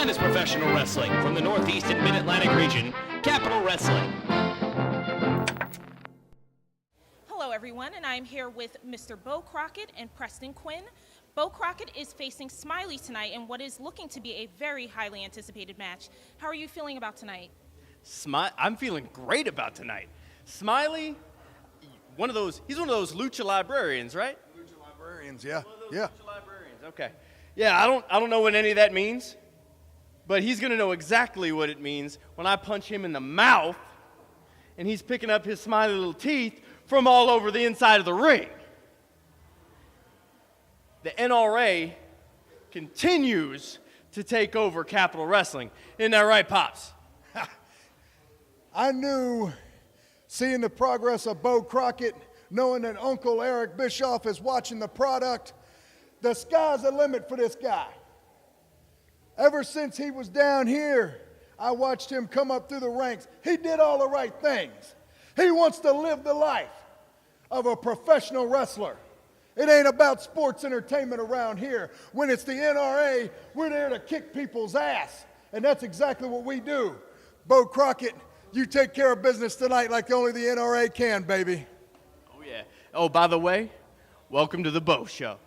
finest professional wrestling from the Northeast and Mid-Atlantic region, Capital Wrestling. Hello everyone, and I'm here with Mr. Beau Crockett and Preston Quinn. Beau Crockett is facing Smiley tonight in what is looking to be a very highly anticipated match. How are you feeling about tonight? I'm feeling great about tonight. Smiley, he's one of those lucha librarians, right? Lucha librarians, yeah. Lucha librarians, okay. Yeah, I don't know what any of that means, but he's gonna know exactly what it means when I punch him in the mouth and he's picking up his smiley little teeth from all over the inside of the ring. The NRA continues to take over Capital Wrestling. Isn't that right, Pops? I knew, seeing the progress of Beau Crockett, knowing that Uncle Eric Bischoff is watching the product, the sky's the limit for this guy. Ever since he was down here, I watched him come up through the ranks. He did all the right things. He wants to live the life of a professional wrestler. It ain't about sports entertainment around here. When it's the NRA, we're there to kick people's ass. And that's exactly what we do. Beau Crockett, you take care of business tonight like only the NRA can, baby. Oh, yeah. Oh, by the way, welcome to the Beau Show.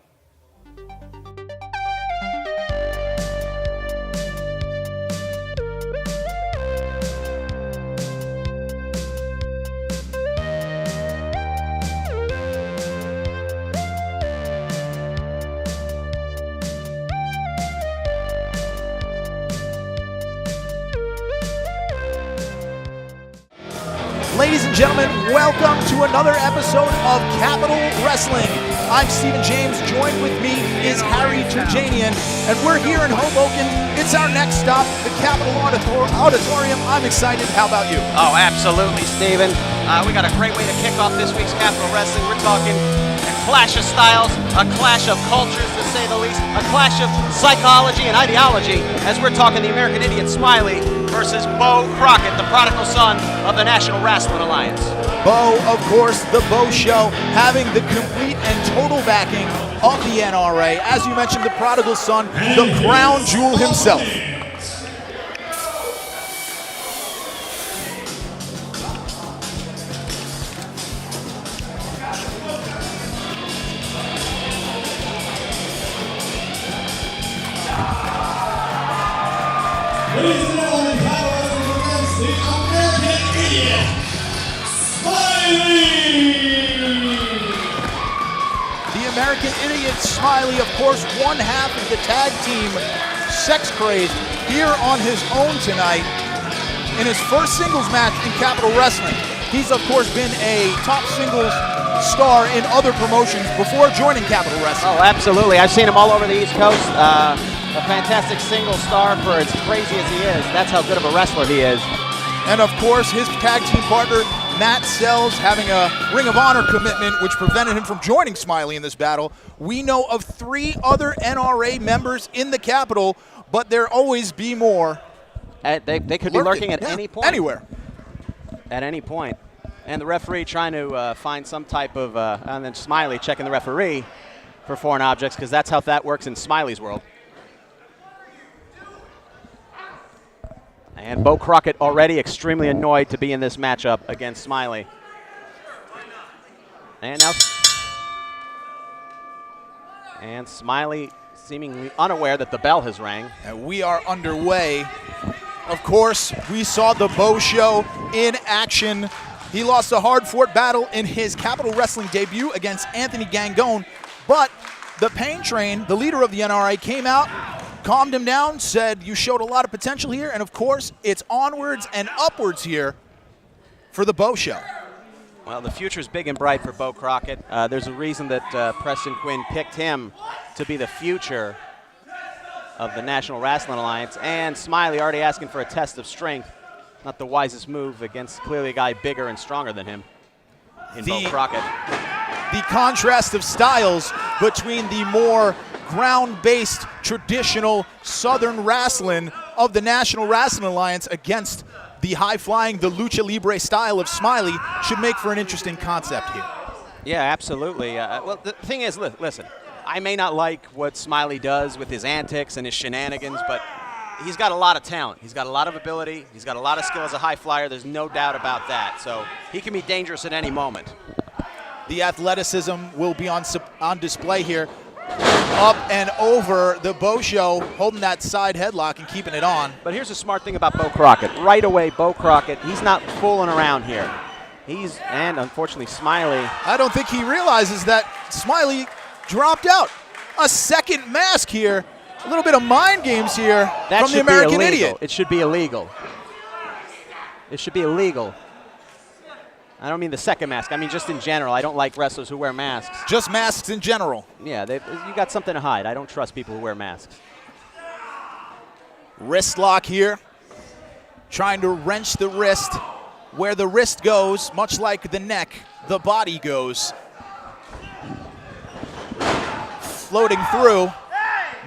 Ladies and gentlemen, welcome to another episode of Capital Wrestling. I'm Stephen James, joined with me is Harry Turjanian, and we're here in Hoboken. It's our next stop, the Capitol Auditorium. I'm excited. How about you? Oh, absolutely, Stephen. We got a great way to kick off this week's Capital Wrestling. We're talking a clash of styles, a clash of cultures, to say the least, a clash of psychology and ideology, as we're talking the American Idiot Smiley versus Beau Crockett, the prodigal son of the National Rasslin Alliance. Beau, of course, the Beau Show, having the complete and total backing of the NRA. As you mentioned, the prodigal son, the crown jewel himself. Ladies and gentlemen, Capital Wrestling presents the American Idiot, Smiley! The American Idiot Smiley, of course, one half of the tag team Sex Crazed, here on his own tonight in his first singles match in Capital Wrestling. He's, of course, been a top singles star in other promotions before joining Capital Wrestling. Oh, absolutely. I've seen him all over the East Coast. A fantastic single star for as crazy as he is. That's how good of a wrestler he is. And of course, his tag team partner, Matt Sells, having a Ring of Honor commitment, which prevented him from joining Smiley in this battle. We know of 3 other NRA members in the Capitol, but there always be more. They could be lurking at any point. Anywhere. At any point. And the referee trying to find some type of, and then Smiley checking the referee for foreign objects, because that's how that works in Smiley's world. And Beau Crockett already extremely annoyed to be in this matchup against Smiley. And now, and Smiley seemingly unaware that the bell has rang. And we are underway. Of course, we saw the Beau Show in action. He lost a hard-fought battle in his Capital Wrestling debut against Anthony Gangone, but the Pain Train, the leader of the NRA, came out, calmed him down, said, you showed a lot of potential here, and of course, it's onwards and upwards here for the Beau Show. Well, the future's big and bright for Beau Crockett. There's a reason that Preston Quinn picked him to be the future of the National Rasslin Alliance, and Smiley already asking for a test of strength. Not the wisest move against clearly a guy bigger and stronger than him in Beau Crockett. The contrast of styles between the more ground-based, traditional Southern wrestling of the National Rasslin Alliance against the high-flying, the lucha libre style of Smiley should make for an interesting concept here. Yeah, absolutely. Well, the thing is, listen, I may not like what Smiley does with his antics and his shenanigans, but he's got a lot of talent. He's got a lot of ability. He's got a lot of skill as a high flyer. There's no doubt about that. So he can be dangerous at any moment. The athleticism will be on display here. Up and over the Beau Show, holding that side headlock and keeping it on. But here's the smart thing about Beau Crockett. Right away, Beau Crockett, he's not fooling around here. And unfortunately, Smiley. I don't think he realizes that Smiley dropped out. A second mask here. A little bit of mind games here from the American Idiot. It should be illegal. It should be illegal. I don't mean the second mask. I mean just in general. I don't like wrestlers who wear masks. Just masks in general. Yeah, you got something to hide. I don't trust people who wear masks. Wrist lock here. Trying to wrench the wrist. Where the wrist goes, much like the neck, the body goes. Floating through.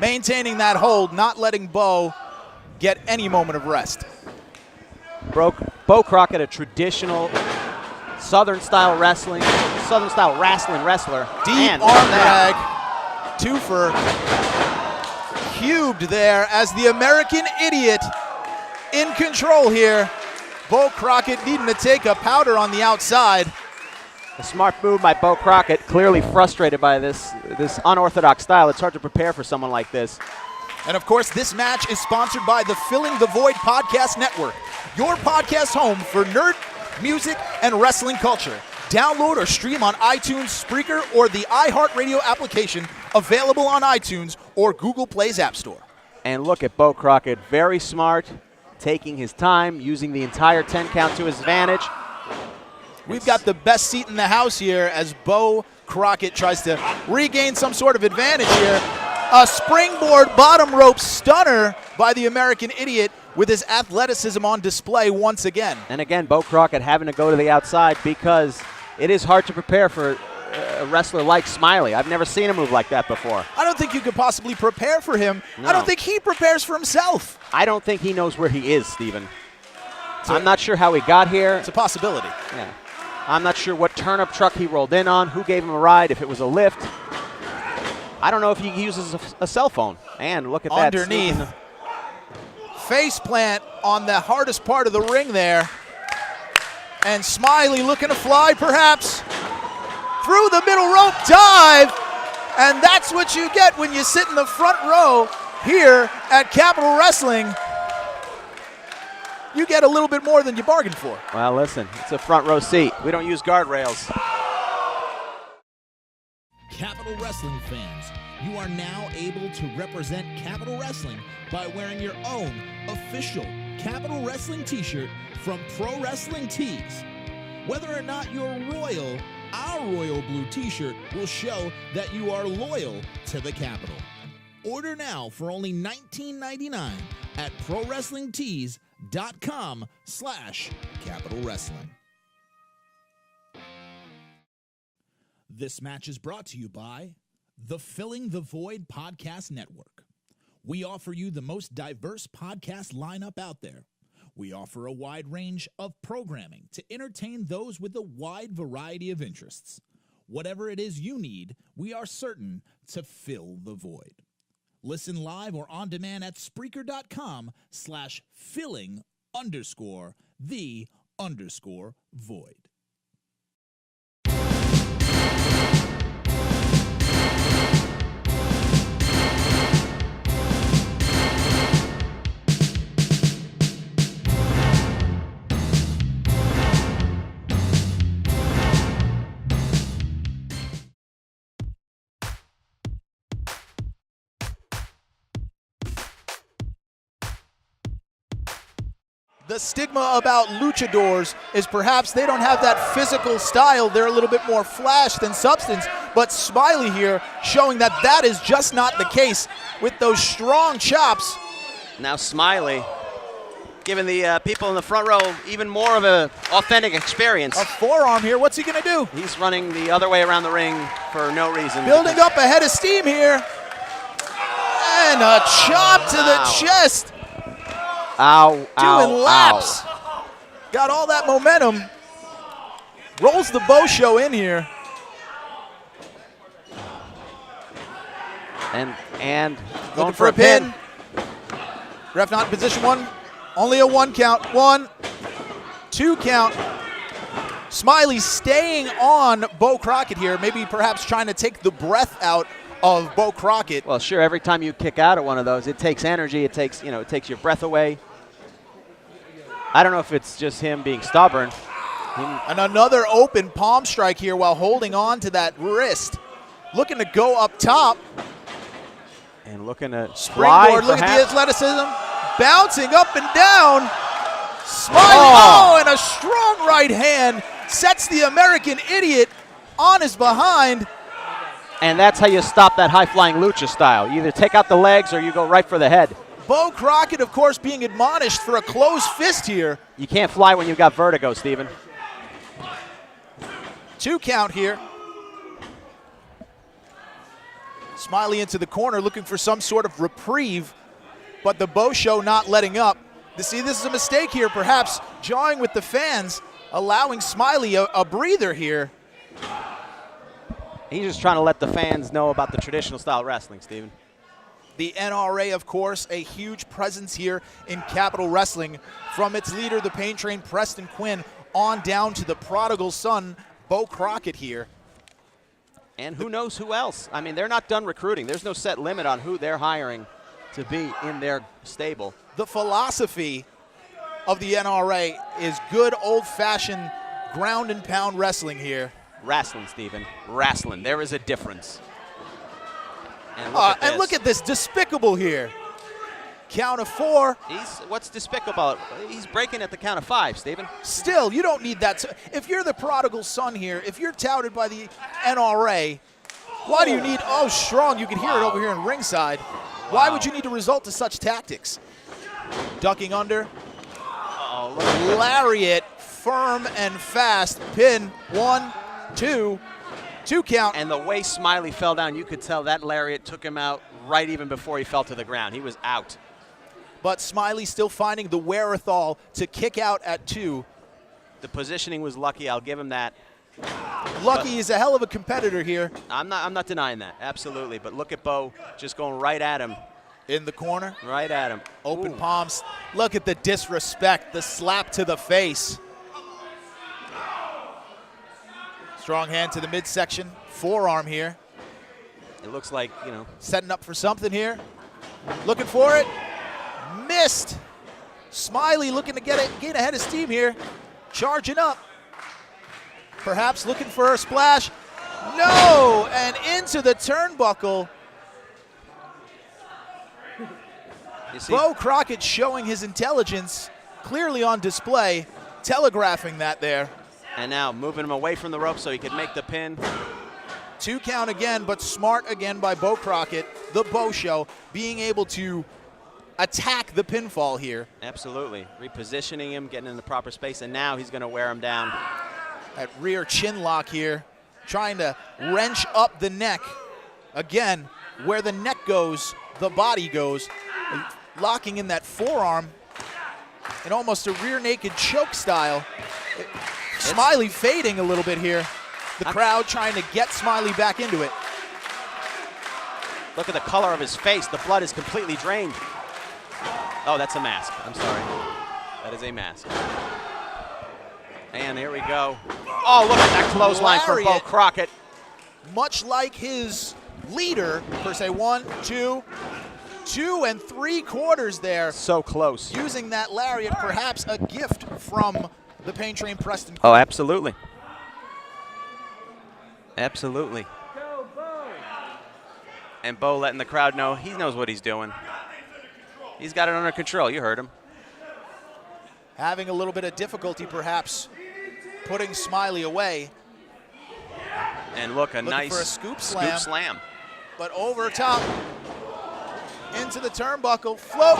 Maintaining that hold, not letting Beau get any moment of rest. Beau Crockett, a traditional Southern-style wrestling wrestler. Deep arm drag, twofer. Cubed there as the American Idiot in control here. Beau Crockett needing to take a powder on the outside. A smart move by Beau Crockett, clearly frustrated by this unorthodox style. It's hard to prepare for someone like this. And of course, this match is sponsored by the Filling the Void Podcast Network, your podcast home for nerd, music, and wrestling culture. Download or stream on iTunes, Spreaker, or the iHeartRadio application, available on iTunes or Google Play's App Store. And look at Beau Crockett, very smart, taking his time, using the entire 10 count to his advantage. We've got the best seat in the house here as Beau Crockett tries to regain some sort of advantage here. A springboard bottom rope stunner by the American Idiot with his athleticism on display once again. And again, Beau Crockett having to go to the outside because it is hard to prepare for a wrestler like Smiley. I've never seen a move like that before. I don't think you could possibly prepare for him. No. I don't think he prepares for himself. I don't think he knows where he is, Steven. I'm not sure how he got here. It's a possibility. Yeah. I'm not sure what turnip truck he rolled in on, who gave him a ride, if it was a lift. I don't know if he uses a cell phone. And look at that. Underneath. Face plant on the hardest part of the ring there. And Smiley looking to fly, perhaps. Through the middle rope dive. And that's what you get when you sit in the front row here at Capitol Wrestling. You get a little bit more than you bargained for. Well, listen, it's a front row seat. We don't use guardrails. Capitol Wrestling fans, you are now able to represent Capitol Wrestling by wearing your own official Capitol Wrestling t-shirt from Pro Wrestling Tees. Whether or not you're royal, our royal blue t-shirt will show that you are loyal to the Capitol. Order now for only $19.99 at ProWrestlingTees.com/Capitol Wrestling. This match is brought to you by the Filling the Void Podcast Network. We offer you the most diverse podcast lineup out there. We offer a wide range of programming to entertain those with a wide variety of interests. Whatever it is you need, we are certain to fill the void. Listen live or on demand at Spreaker.com/filling_the_void. The stigma about luchadors is perhaps they don't have that physical style. They're a little bit more flash than substance. But Smiley here showing that that is just not the case with those strong chops. Now Smiley giving the people in the front row even more of an authentic experience. A forearm here. What's he going to do? He's running the other way around the ring for no reason. Building up a head of steam here. And a chop to the chest. Ow, Doing ow, laps. ow. Got all that momentum. Rolls the Beau Show in here. And going Looking for a pin. Ref not in position. 1. Only a 1 count. 1, 2 count. Smiley staying on Beau Crockett here, maybe perhaps trying to take the breath out of Beau Crockett. Well, sure, every time you kick out at one of those, it takes energy, it takes your breath away. I don't know if it's just him being stubborn. And another open palm strike here while holding on to that wrist. Looking to go up top. And looking to Springboard, look at the athleticism. Bouncing up and down. Smiley, and a strong right hand sets the American Idiot on his behind. And that's how you stop that high-flying lucha style. You either take out the legs or you go right for the head. Beau Crockett, of course, being admonished for a closed fist here. You can't fly when you've got vertigo, Steven. 2 count here. Smiley into the corner looking for some sort of reprieve, but the Beau Show not letting up. See, this is a mistake here, perhaps jawing with the fans, allowing Smiley a breather here. He's just trying to let the fans know about the traditional style wrestling, Steven. The NRA, of course, a huge presence here in Capital Wrestling. From its leader, the Pain Train, Preston Quinn, on down to the prodigal son, Beau Crockett here. And who knows who else? I mean, they're not done recruiting. There's no set limit on who they're hiring to be in their stable. The philosophy of the NRA is good old-fashioned ground and pound wrestling here. Wrestling, Steven. Wrestling. There is a difference. And look at this, despicable here. Count of 4. What's despicable? He's breaking at the count of 5, Steven. Still, you don't need that. If you're the prodigal son here, if you're touted by the NRA, why do you need, strong, you can hear it over here in ringside. Why would you need to resort to such tactics? Ducking under. Lariat, firm and fast. Pin, 1, 2, 2 count. And the way Smiley fell down, you could tell that lariat took him out right even before he fell to the ground. He was out. But Smiley still finding the wherewithal to kick out at 2. The positioning was lucky. I'll give him that. Lucky is a hell of a competitor here. I'm not denying that. Absolutely. But look at Beau just going right at him. In the corner. Right at him. Open palms. Look at the disrespect, the slap to the face. Strong hand to the midsection. Forearm here. It looks like, setting up for something here. Looking for it. Missed. Smiley looking to get ahead of steam here. Charging up. Perhaps looking for a splash. No! And into the turnbuckle. Beau Crockett showing his intelligence clearly on display, telegraphing that there. And now moving him away from the rope so he could make the pin. 2 count again, but smart again by Beau Crockett, the Beau Show, being able to attack the pinfall here. Absolutely. Repositioning him, getting in the proper space, and now he's going to wear him down. That rear chin lock here, trying to wrench up the neck. Again, where the neck goes, the body goes. Locking in that forearm in almost a rear naked choke style. Smiley fading a little bit here. The crowd trying to get Smiley back into it. Look at the color of his face. The blood is completely drained. Oh, that's a mask. I'm sorry. That is a mask. And here we go. Oh, look at that clothesline for Beau Crockett. Much like his leader, per se. 1, 2, 2 3/4 there. So close. Using that lariat, perhaps a gift from the Pain Train Preston. Oh, absolutely. Absolutely. And Beau letting the crowd know he knows what he's doing. He's got it under control. You heard him. Having a little bit of difficulty, perhaps, putting Smiley away. And look, Looking nice for a scoop slam. But over top, into the turnbuckle, float,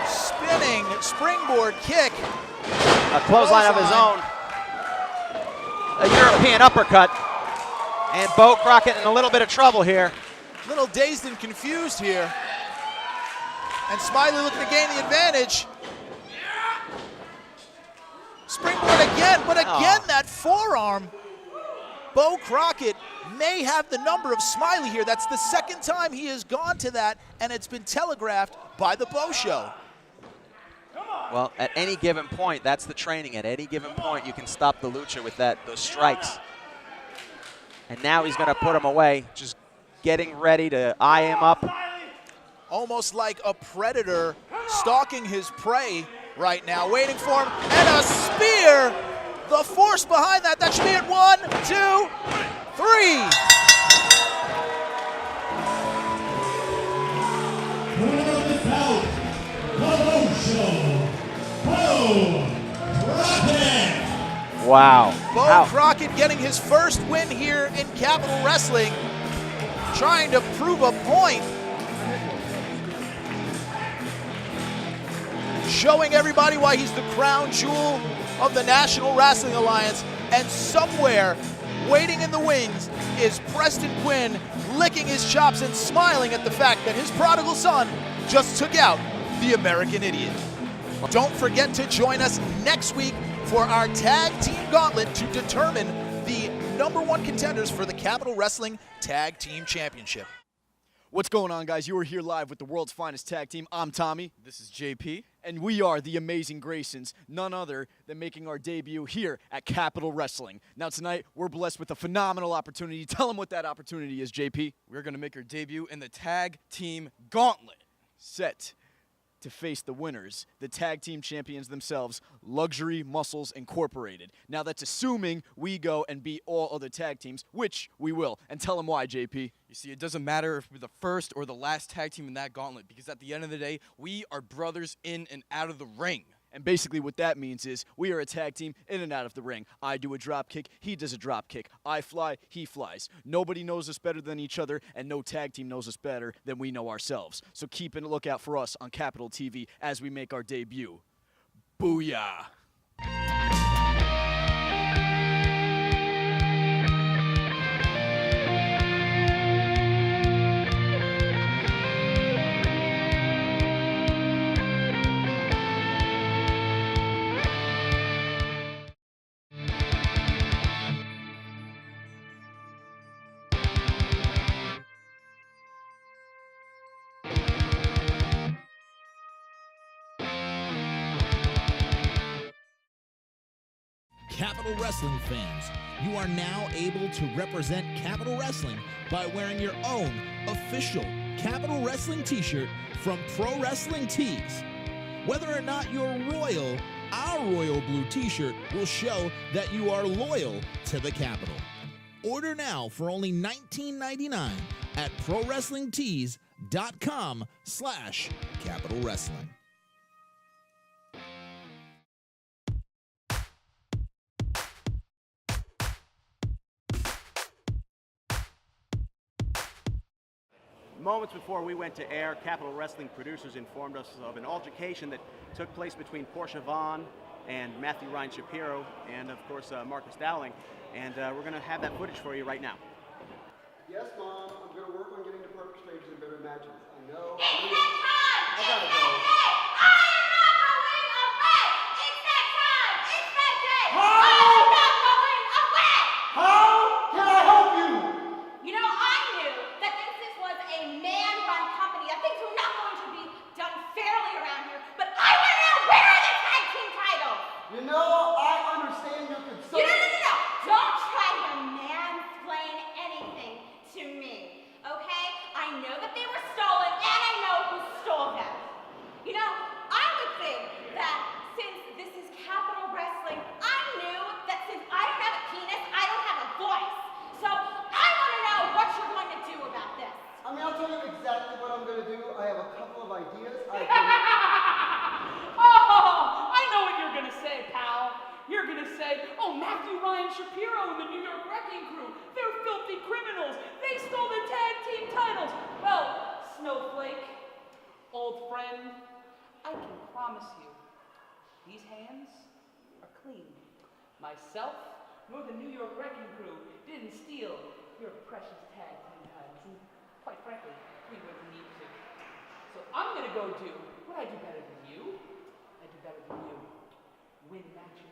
spinning springboard kick. A clothesline of his own. A European uppercut. And Beau Crockett in a little bit of trouble here. Little dazed and confused here. And Smiley looking to gain the advantage. Springboard again, but again that forearm. Beau Crockett may have the number of Smiley here. That's the second time he has gone to that, and it's been telegraphed by the Beau Show. Well, at any given point, that's the training. At any given point, you can stop the lucha with those strikes. And now he's going to put him away, just getting ready to eye him up. Almost like a predator stalking his prey right now, waiting for him, and a spear. The force behind that should be at 1, 2, 3. Winner of the bout, the Beau Show, Beau Crockett. Wow. Beau Crockett getting his first win here in Capital Wrestling, trying to prove a point. Showing everybody why he's the crown jewel of the National Rasslin Alliance, and somewhere waiting in the wings is Preston Quinn, licking his chops and smiling at the fact that his prodigal son just took out the American Idiot. Don't forget to join us next week for our Tag Team Gauntlet to determine the #1 contenders for the Capital Wrestling Tag Team Championship. What's going on, guys? You are here live with the world's finest tag team. I'm Tommy. This is JP. And we are the Amazing Graysons, none other than making our debut here at Capital Wrestling. Now tonight, we're blessed with a phenomenal opportunity. Tell them what that opportunity is, JP. We're going to make our debut in the Tag Team Gauntlet. Set to face the winners, the tag team champions themselves, Luxury Muscles Incorporated. Now that's assuming we go and beat all other tag teams, which we will. And tell them why, JP. You see, it doesn't matter if we're the first or the last tag team in that gauntlet, because at the end of the day, we are brothers in and out of the ring. And basically what that means is we are a tag team in and out of the ring. I do a drop kick, he does a drop kick. I fly, he flies. Nobody knows us better than each other, and no tag team knows us better than we know ourselves. So keep a lookout for us on Capital TV as we make our debut. Booyah! Capital Wrestling fans, you are now able to represent Capital Wrestling by wearing your own official Capital Wrestling t-shirt from Pro Wrestling Tees. Whether or not you're royal, our royal blue t-shirt will show that you are loyal to the Capital. Order now for only $19.99 at ProWrestlingTees.com/Capital Wrestling. Moments before we went to air, Capital Wrestling producers informed us of an altercation that took place between Portia, Vaughn and Matthew Ryan Shapiro, and of course Marcus Dowling. And we're going to have that footage for you right now. Yes, Mom, I'm going to work on getting the perpetrators in better matches. I know. I gotta go. Matthew Ryan Shapiro and the New York Wrecking Crew. They're filthy criminals. They stole the tag team titles. Well, Snowflake, old friend, I can promise you, these hands are clean. Myself, nor the New York Wrecking Crew didn't steal your precious tag team titles. And quite frankly, we wouldn't need to. So I'm gonna go do what I do better than you. I do better than you. Win matches.